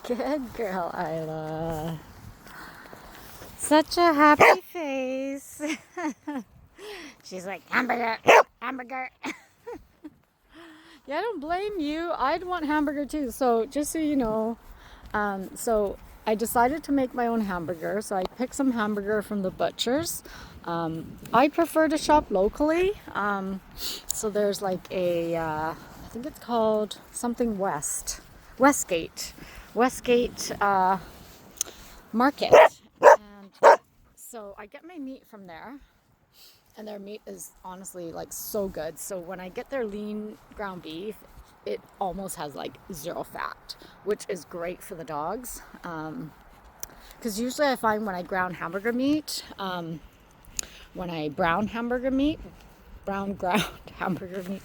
Good girl, Isla. Such a happy face. She's like, hamburger, hamburger. Yeah, I don't blame you. I'd want hamburger too. So just so you know, so I decided to make my own hamburger. So I picked some hamburger from the butcher's. I prefer to shop locally. So there's like I think it's called something Westgate Market. And so I get my meat from there. And their meat is honestly like so good. So when I get their lean ground beef, it almost has like zero fat, which is great for the dogs. Because usually I find when I ground hamburger meat, when I brown hamburger meat, brown ground hamburger meat,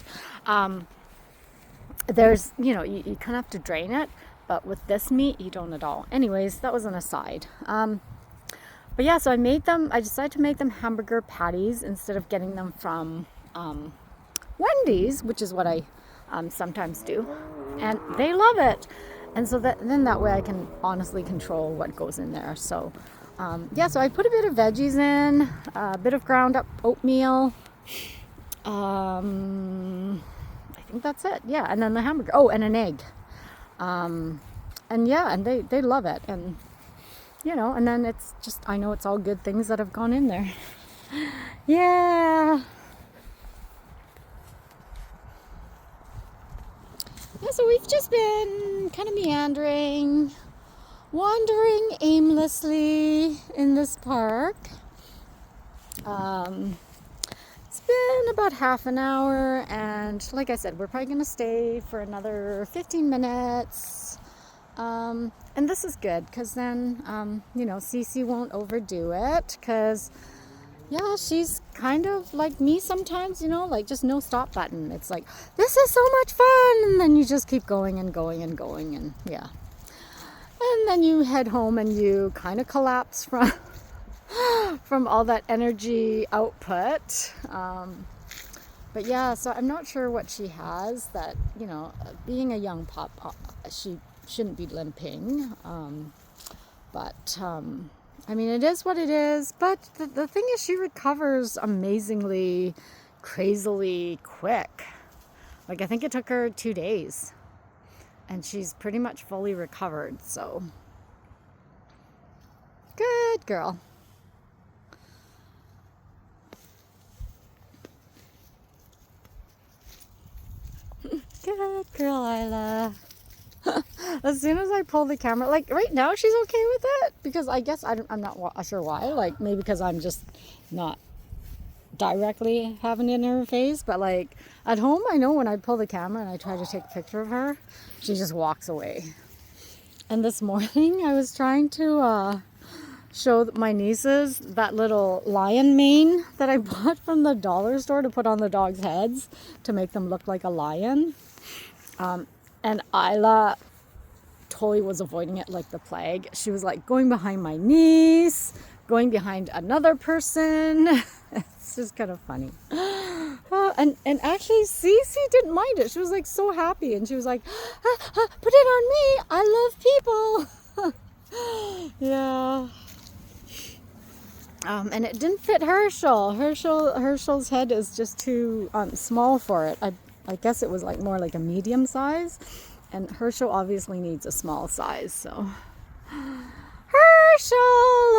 there's, you kind of have to drain it. But with this meat, you don't at all. Anyways, that was an aside. But yeah, so I decided to make them hamburger patties instead of getting them from Wendy's, which is what I sometimes do. And they love it. And so then that way I can honestly control what goes in there. So yeah, so I put a bit of veggies in, a bit of ground up oatmeal. I think that's it. Yeah, and then the hamburger. Oh, and an egg. And yeah, and they love it. And and then it's just, I know it's all good things that have gone in there. Yeah. Yeah, so we've just been kind of meandering, wandering aimlessly in this park. It's been about half an hour, and like I said, we're probably going to stay for another 15 minutes. And this is good because then, Sissy won't overdo it because, yeah, she's kind of like me sometimes, like just no stop button. It's like, this is so much fun. And then you just keep going and going and going and yeah. And then you head home and you kind of collapse from all that energy output. But yeah, so I'm not sure what she has that, being a young pup, she shouldn't be limping, but I mean, it is what it is. But the thing is, she recovers amazingly, crazily quick. Like, I think it took her 2 days, and she's pretty much fully recovered. So, good girl. Good girl, Isla. As soon as I pull the camera, like right now she's okay with it because I guess I'm not sure why, like maybe because I'm just not directly having it in her face, but like at home I know when I pull the camera and I try to take a picture of her, she just walks away. And this morning I was trying to show my nieces that little lion mane that I bought from the dollar store to put on the dogs' heads to make them look like a lion. And Isla totally was avoiding it like the plague. She was like going behind my niece, going behind another person. It's just kind of funny. And actually Sissy didn't mind it. She was like so happy and she was like, put it on me. I love people. Yeah. And it didn't fit Herchel. Herchel's head is just too small for it. I guess it was like more like a medium size, and Herchel obviously needs a small size. So, Herchel,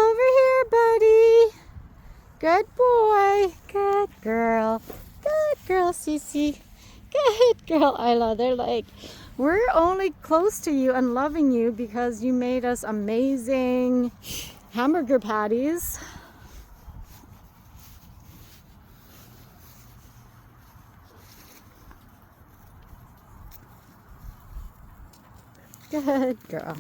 over here, buddy. Good boy. Good girl. Good girl, Sissy. Good girl, Isla. They're like, we're only close to you and loving you because you made us amazing hamburger patties. Good girl.